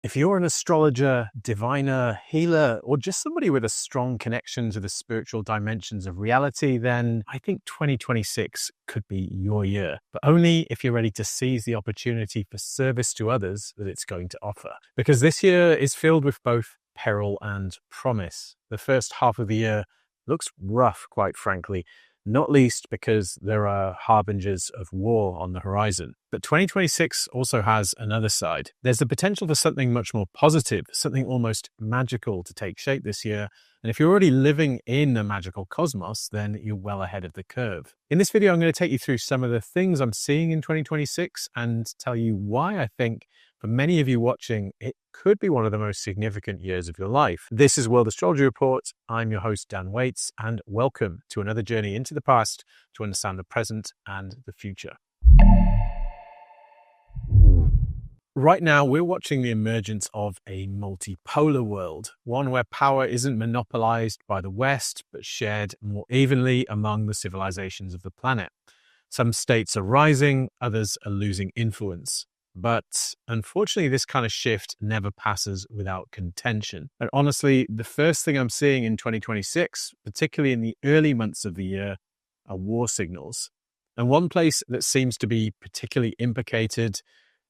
If you're an astrologer, diviner, healer, or just somebody with a strong connection to the spiritual dimensions of reality, then I think 2026 could be your year, but only if you're ready to seize the opportunity for service to others that it's going to offer. Because this year is filled with both peril and promise. The first half of the year looks rough, quite frankly, not least because there are harbingers of war on the horizon. But 2026 also has another side. There's the potential for something much more positive, something almost magical to take shape this year. And if you're already living in a magical cosmos, then you're well ahead of the curve. In this video, I'm going to take you through some of the things I'm seeing in 2026 and tell you why I think for many of you watching, it could be one of the most significant years of your life. This is World Astrology Report. I'm your host, Dan Waits, and welcome to another journey into the past to understand the present and the future. Right now, we're watching the emergence of a multipolar world, one where power isn't monopolized by the West, but shared more evenly among the civilizations of the planet. Some states are rising, others are losing influence. But unfortunately, this kind of shift never passes without contention. And honestly, the first thing I'm seeing in 2026, particularly in the early months of the year, are war signals. And one place that seems to be particularly implicated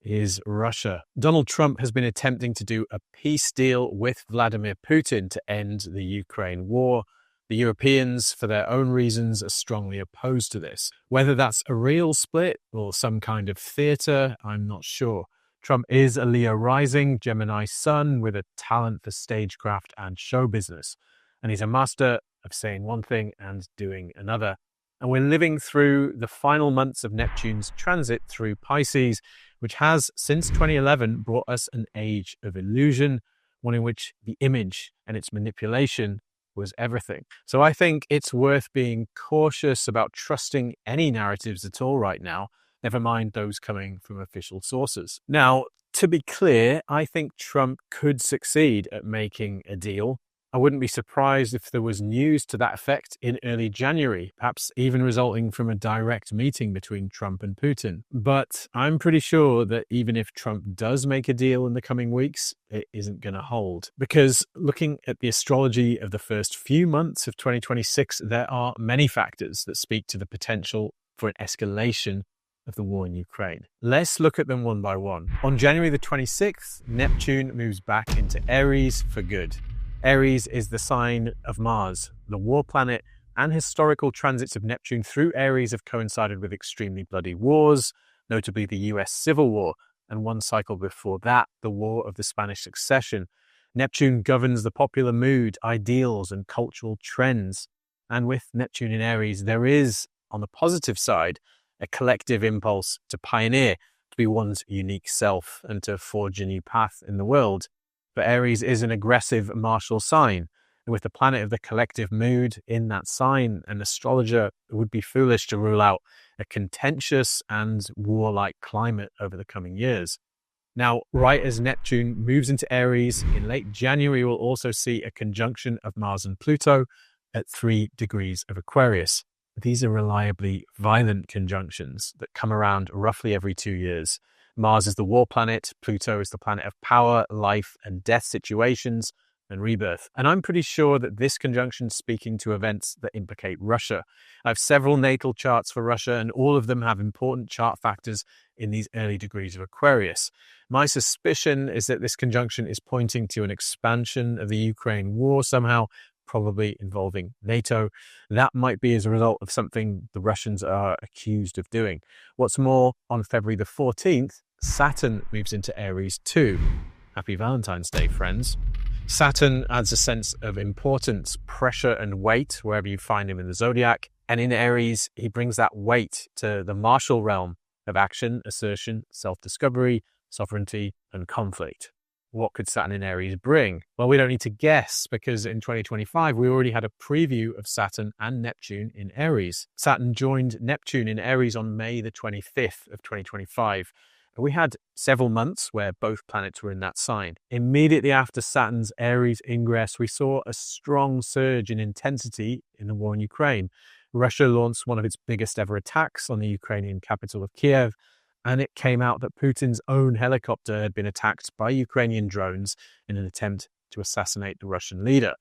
is Russia. Donald Trump has been attempting to do a peace deal with Vladimir Putin to end the Ukraine war. The Europeans, for their own reasons, are strongly opposed to this. Whether that's a real split or some kind of theatre, I'm not sure. Trump is a Leo rising Gemini sun with a talent for stagecraft and show business. And he's a master of saying one thing and doing another. And we're living through the final months of Neptune's transit through Pisces, which has, since 2011, brought us an age of illusion, one in which the image and its manipulation was everything. So I think it's worth being cautious about trusting any narratives at all right now, never mind those coming from official sources. Now, to be clear, I think Trump could succeed at making a deal. I wouldn't be surprised if there was news to that effect in early January, perhaps even resulting from a direct meeting between Trump and Putin. But I'm pretty sure that even if Trump does make a deal in the coming weeks, it isn't going to hold. Because looking at the astrology of the first few months of 2026, there are many factors that speak to the potential for an escalation of the war in Ukraine. Let's look at them one by one. On January the 26th, Neptune moves back into Aries for good. Aries is the sign of Mars, the war planet, and historical transits of Neptune through Aries have coincided with extremely bloody wars, notably the US Civil War, and one cycle before that, the War of the Spanish Succession. Neptune governs the popular mood, ideals, and cultural trends. And with Neptune in Aries, there is, on the positive side, a collective impulse to pioneer, to be one's unique self, and to forge a new path in the world. But Aries is an aggressive martial sign, and with the planet of the collective mood in that sign, an astrologer would be foolish to rule out a contentious and warlike climate over the coming years. Now, right as Neptune moves into Aries, in late January, we'll also see a conjunction of Mars and Pluto at 3 degrees of Aquarius. These are reliably violent conjunctions that come around roughly every 2 years. Mars is the war planet, Pluto is the planet of power, life, and death situations, and rebirth. And I'm pretty sure that this conjunction is speaking to events that implicate Russia. I have several natal charts for Russia, and all of them have important chart factors in these early degrees of Aquarius. My suspicion is that this conjunction is pointing to an expansion of the Ukraine war somehow, probably involving NATO. That might be as a result of something the Russians are accused of doing. What's more, on February the 14th, Saturn moves into Aries too. Happy Valentine's Day, friends. Saturn adds a sense of importance, pressure, and weight wherever you find him in the zodiac. And in Aries, he brings that weight to the martial realm of action, assertion, self-discovery, sovereignty, and conflict. What could Saturn in Aries bring? Well, we don't need to guess because in 2025, we already had a preview of Saturn and Neptune in Aries. Saturn joined Neptune in Aries on May the 25th of 2025. We had several months where both planets were in that sign. Immediately after Saturn's Aries ingress, we saw a strong surge in intensity in the war in Ukraine. Russia launched one of its biggest ever attacks on the Ukrainian capital of Kiev, And it came out that Putin's own helicopter had been attacked by Ukrainian drones in an attempt to assassinate the Russian leader.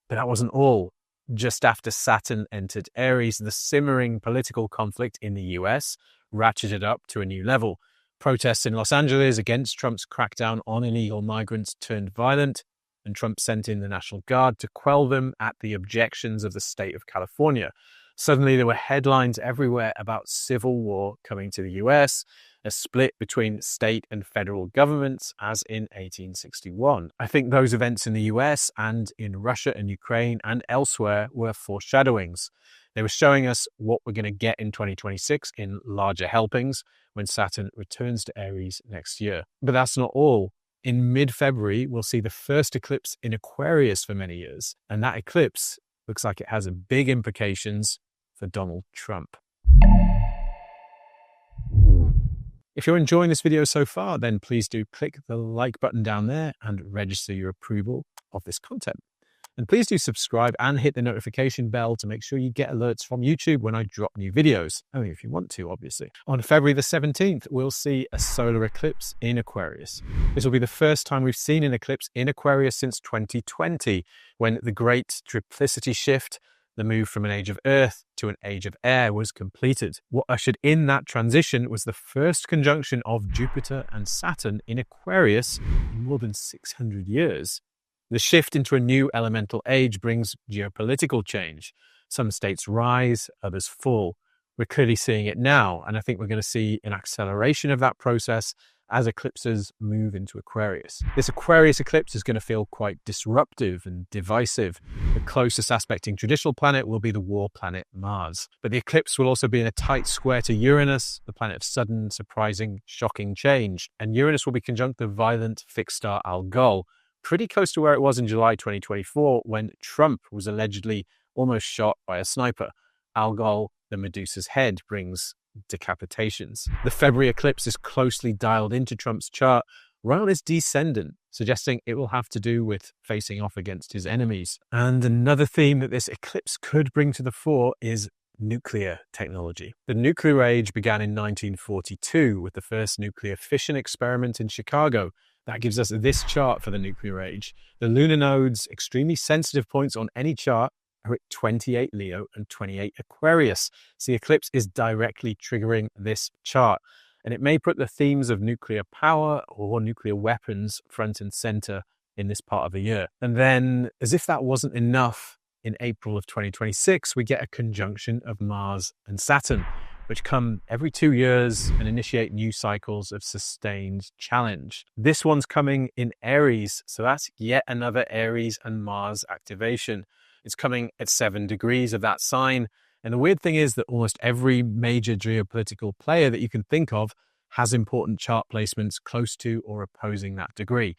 But that wasn't all. Just after Saturn entered Aries, the simmering political conflict in the US ratcheted up to a new level. Protests in Los Angeles against Trump's crackdown on illegal migrants turned violent, and Trump sent in the National Guard to quell them at the objections of the state of California. Suddenly, there were headlines everywhere about civil war coming to the US, a split between state and federal governments, as in 1861. I think those events in the US and in Russia and Ukraine and elsewhere were foreshadowings. They were showing us what we're going to get in 2026 in larger helpings when Saturn returns to Aries next year. But that's not all. In mid-February, we'll see the first eclipse in Aquarius for many years, and that eclipse looks like it has big implications for Donald Trump. If you're enjoying this video so far, then please do click the like button down there and register your approval of this content. And please do subscribe and hit the notification bell to make sure you get alerts from YouTube when I drop new videos. Only if you want to, obviously. On February the 17th, we'll see a solar eclipse in Aquarius. This will be the first time we've seen an eclipse in Aquarius since 2020, when the great triplicity shift, the move from an age of Earth to an age of air, was completed. What ushered in that transition was the first conjunction of Jupiter and Saturn in Aquarius in more than 600 years. The shift into a new elemental age brings geopolitical change. Some states rise, others fall. We're clearly seeing it now, and I think we're going to see an acceleration of that process as eclipses move into Aquarius. This Aquarius eclipse is going to feel quite disruptive and divisive. The closest aspecting traditional planet will be the war planet Mars. But the eclipse will also be in a tight square to Uranus, the planet of sudden, surprising, shocking change. And Uranus will be conjunct the violent fixed star Algol, pretty close to where it was in July 2024 when Trump was allegedly almost shot by a sniper. Algol, the Medusa's head, brings decapitations. The February eclipse is closely dialed into Trump's chart right on his descendant, suggesting it will have to do with facing off against his enemies. And another theme that this eclipse could bring to the fore is nuclear technology. The nuclear age began in 1942 with the first nuclear fission experiment in Chicago. That gives us this chart for the nuclear age. The lunar nodes, extremely sensitive points on any chart, are at 28 Leo and 28 Aquarius. So the eclipse is directly triggering this chart. And it may put the themes of nuclear power or nuclear weapons front and center in this part of the year. And then, as if that wasn't enough, in April of 2026, we get a conjunction of Mars and Saturn, which come every 2 years and initiate new cycles of sustained challenge. This one's coming in Aries, so that's yet another Aries and Mars activation. It's coming at 7 degrees of that sign. And the weird thing is that almost every major geopolitical player that you can think of has important chart placements close to or opposing that degree.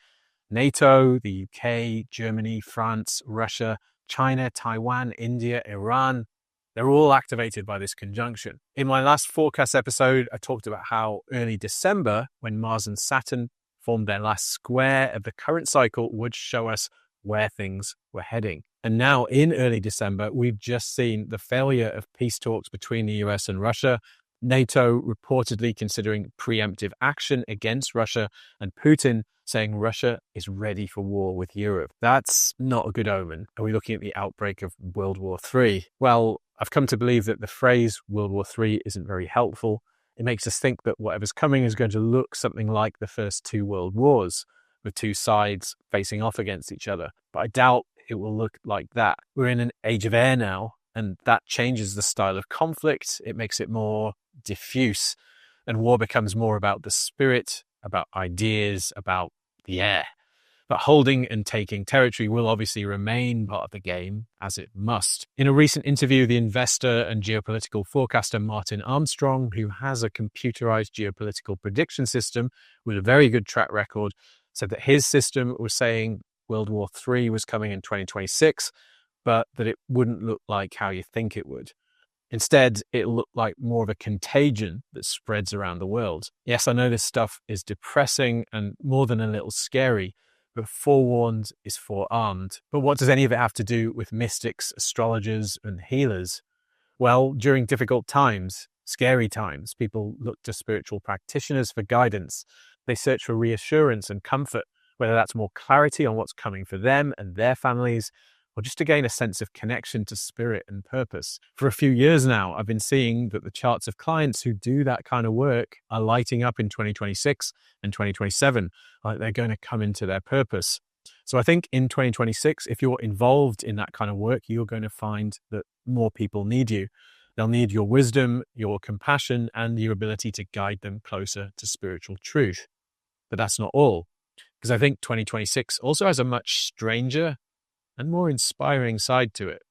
NATO, the UK, Germany, France, Russia, China, Taiwan, India, Iran, they're all activated by this conjunction. In my last forecast episode, I talked about how early December, when Mars and Saturn formed their last square of the current cycle, would show us where things were heading. And now in early December, we've just seen the failure of peace talks between the US and Russia, NATO reportedly considering preemptive action against Russia, and Putin saying Russia is ready for war with Europe. That's not a good omen. Are we looking at the outbreak of World War III? Well, I've come to believe that the phrase World War III isn't very helpful. It makes us think that whatever's coming is going to look something like the first 2 world wars, with 2 sides facing off against each other. But I doubt it will look like that. We're in an age of air now, and that changes the style of conflict. It makes it more diffuse, and war becomes more about the spirit, about ideas, about the air. But holding and taking territory will obviously remain part of the game, as it must. In a recent interview, the investor and geopolitical forecaster Martin Armstrong, who has a computerized geopolitical prediction system with a very good track record, said that his system was saying World War III was coming in 2026, but that it wouldn't look like how you think it would. Instead, it looked like more of a contagion that spreads around the world. Yes, I know this stuff is depressing and more than a little scary, but forewarned is forearmed. But what does any of it have to do with mystics, astrologers, and healers? Well, during difficult times, scary times. People look to spiritual practitioners for guidance. They search for reassurance and comfort, whether that's more clarity on what's coming for them and their families, or just to gain a sense of connection to spirit and purpose. For a few years now, I've been seeing that the charts of clients who do that kind of work are lighting up in 2026 and 2027, like they're going to come into their purpose. So I think in 2026, if you're involved in that kind of work, you're going to find that more people need you. They'll need your wisdom, your compassion, and your ability to guide them closer to spiritual truth. But that's not all, because I think 2026 also has a much stranger and more inspiring side to it.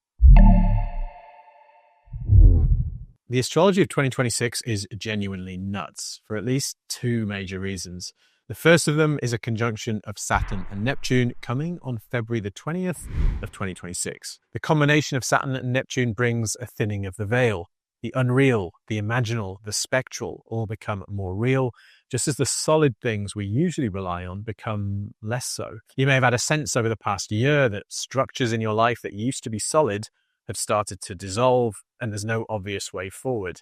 The astrology of 2026 is genuinely nuts for at least two major reasons. The first of them is a conjunction of Saturn and Neptune coming on February the 20th of 2026. The combination of Saturn and Neptune brings a thinning of the veil. The unreal, the imaginal, the spectral all become more real, just as the solid things we usually rely on become less so. You may have had a sense over the past year that structures in your life that used to be solid have started to dissolve, and there's no obvious way forward.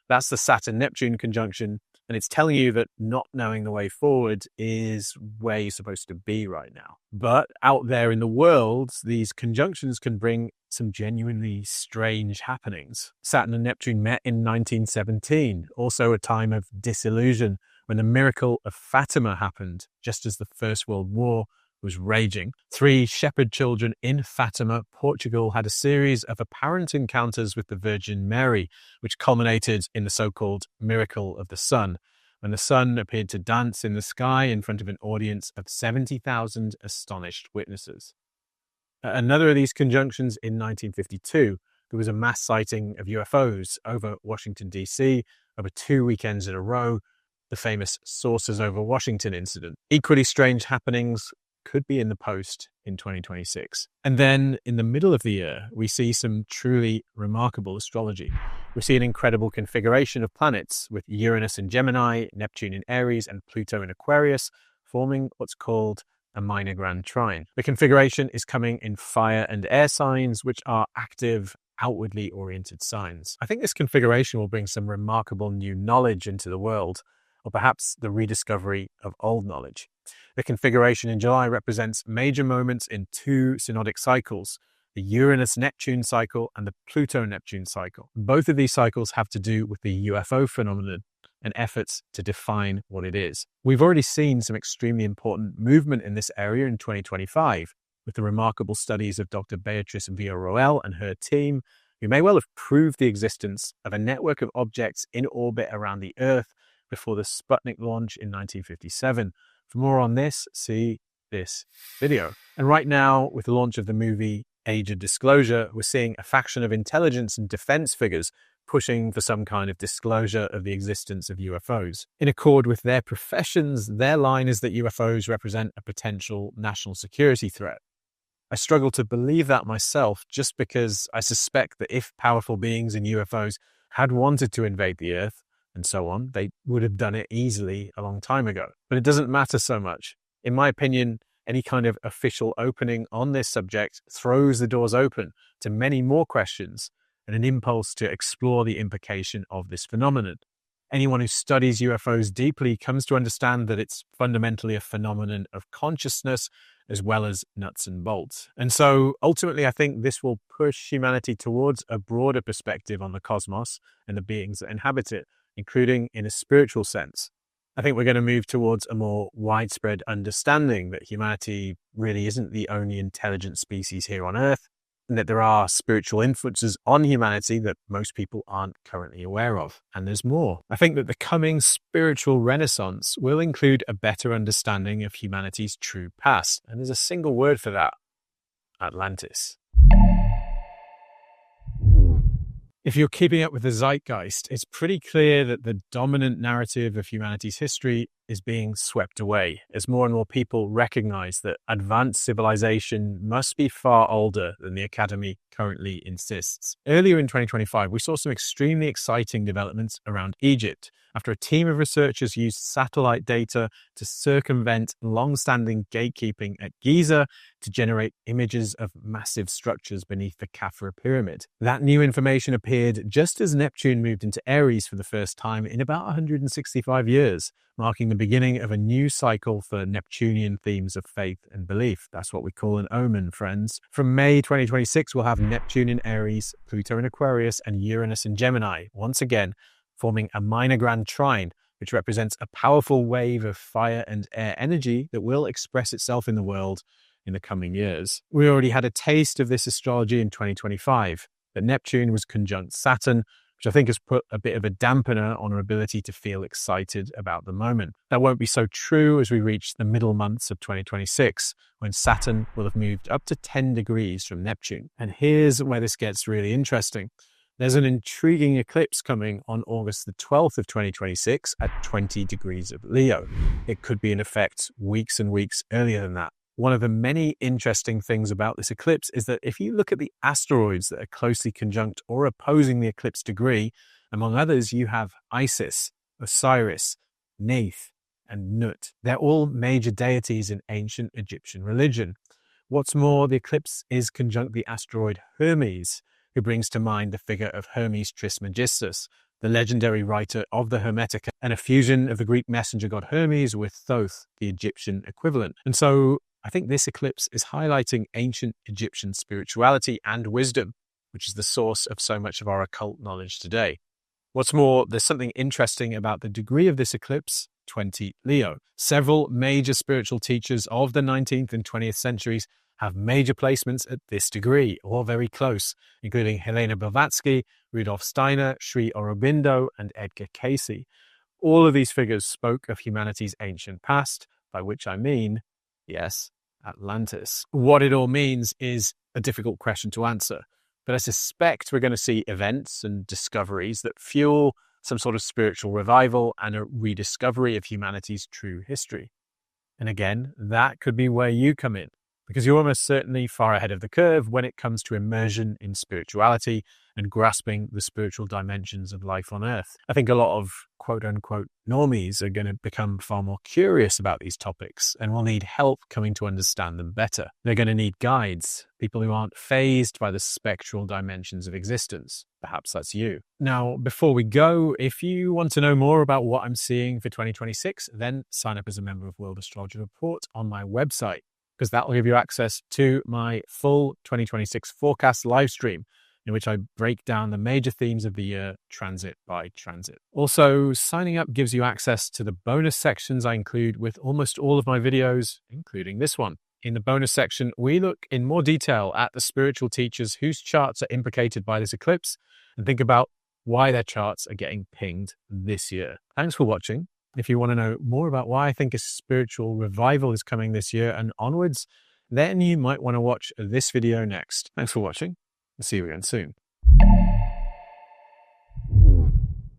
That's the Saturn-Neptune conjunction, and it's telling you that not knowing the way forward is where you're supposed to be right now. But out there in the world, these conjunctions can bring some genuinely strange happenings. Saturn and Neptune met in 1917, also a time of disillusion, when the miracle of Fatima happened, just as the First World War was raging. 3 shepherd children in Fatima, Portugal, had a series of apparent encounters with the Virgin Mary, which culminated in the so-called miracle of the sun, when the sun appeared to dance in the sky in front of an audience of 70,000 astonished witnesses. At another of these conjunctions in 1952, there was a mass sighting of UFOs over Washington, D.C. over 2 weekends in a row, the famous Saucers over Washington incident. Equally strange happenings could be in the post in 2026. And then in the middle of the year, we see some truly remarkable astrology. We see an incredible configuration of planets with Uranus in Gemini, Neptune in Aries, and Pluto in Aquarius, forming what's called a minor grand trine. The configuration is coming in fire and air signs, which are active, outwardly oriented signs. I think this configuration will bring some remarkable new knowledge into the world, or perhaps the rediscovery of old knowledge. The configuration in July represents major moments in 2 synodic cycles, the Uranus-Neptune cycle and the Pluto-Neptune cycle. Both of these cycles have to do with the UFO phenomenon and efforts to define what it is. We've already seen some extremely important movement in this area in 2025, with the remarkable studies of Dr. Beatrice Villarroel and her team, who may well have proved the existence of a network of objects in orbit around the Earth before the Sputnik launch in 1957. For more on this, see this video. And right now, with the launch of the movie Age of Disclosure, we're seeing a faction of intelligence and defense figures pushing for some kind of disclosure of the existence of UFOs. In accord with their professions, their line is that UFOs represent a potential national security threat. I struggle to believe that myself, just because I suspect that if powerful beings in UFOs had wanted to invade the Earth, and so on, they would have done it easily a long time ago. But it doesn't matter so much. In my opinion, any kind of official opening on this subject throws the doors open to many more questions and an impulse to explore the implication of this phenomenon. Anyone who studies UFOs deeply comes to understand that it's fundamentally a phenomenon of consciousness as well as nuts and bolts. And so ultimately, I think this will push humanity towards a broader perspective on the cosmos and the beings that inhabit it, including in a spiritual sense. I think we're going to move towards a more widespread understanding that humanity really isn't the only intelligent species here on Earth, and that there are spiritual influences on humanity that most people aren't currently aware of. And there's more. I think that the coming spiritual renaissance will include a better understanding of humanity's true past. And there's a single word for that: Atlantis. If you're keeping up with the zeitgeist, it's pretty clear that the dominant narrative of humanity's history is being swept away as more and more people recognize that advanced civilization must be far older than the Academy currently insists. Earlier in 2025, we saw some extremely exciting developments around Egypt after a team of researchers used satellite data to circumvent long-standing gatekeeping at Giza to generate images of massive structures beneath the Khafra pyramid. That new information appeared just as Neptune moved into Aries for the first time in about 165 years, marking the beginning of a new cycle for Neptunian themes of faith and belief. That's what we call an omen, friends. From May 2026, we'll have Neptune in Aries, Pluto in Aquarius, and Uranus in Gemini, once again forming a minor grand trine, which represents a powerful wave of fire and air energy that will express itself in the world in the coming years. We already had a taste of this astrology in 2025, but Neptune was conjunct Saturn, which I think has put a bit of a dampener on our ability to feel excited about the moment. That won't be so true as we reach the middle months of 2026, when Saturn will have moved up to 10 degrees from Neptune. And here's where this gets really interesting. There's an intriguing eclipse coming on August the 12th of 2026 at 20 degrees of Leo. It could be in effect weeks and weeks earlier than that. One of the many interesting things about this eclipse is that if you look at the asteroids that are closely conjunct or opposing the eclipse degree, among others, you have Isis, Osiris, Neith, and Nut. They're all major deities in ancient Egyptian religion. What's more, the eclipse is conjunct the asteroid Hermes, who brings to mind the figure of Hermes Trismegistus, the legendary writer of the Hermetica, and a fusion of the Greek messenger god Hermes with Thoth, the Egyptian equivalent. And so I think this eclipse is highlighting ancient Egyptian spirituality and wisdom, which is the source of so much of our occult knowledge today. What's more, there's something interesting about the degree of this eclipse, 20 Leo. Several major spiritual teachers of the 19th and 20th centuries have major placements at this degree, or very close, including Helena Blavatsky, Rudolf Steiner, Sri Aurobindo, and Edgar Cayce. All of these figures spoke of humanity's ancient past, by which I mean, yes, Atlantis. What it all means is a difficult question to answer, but I suspect we're going to see events and discoveries that fuel some sort of spiritual revival and a rediscovery of humanity's true history. And again, that could be where you come in, because you're almost certainly far ahead of the curve when it comes to immersion in spirituality and grasping the spiritual dimensions of life on Earth. I think a lot of quote-unquote normies are going to become far more curious about these topics and will need help coming to understand them better. They're going to need guides, people who aren't fazed by the spectral dimensions of existence. Perhaps that's you. Now, before we go, if you want to know more about what I'm seeing for 2026, then sign up as a member of World Astrology Report on my website, because that will give you access to my full 2026 forecast live stream, in which I break down the major themes of the year transit by transit. Also, signing up gives you access to the bonus sections I include with almost all of my videos, including this one. In the bonus section, we look in more detail at the spiritual teachers whose charts are implicated by this eclipse and think about why their charts are getting pinged this year. Thanks for watching. If you want to know more about why I think a spiritual revival is coming this year and onwards, then you might want to watch this video next. Thanks for watching. I'll see you again soon.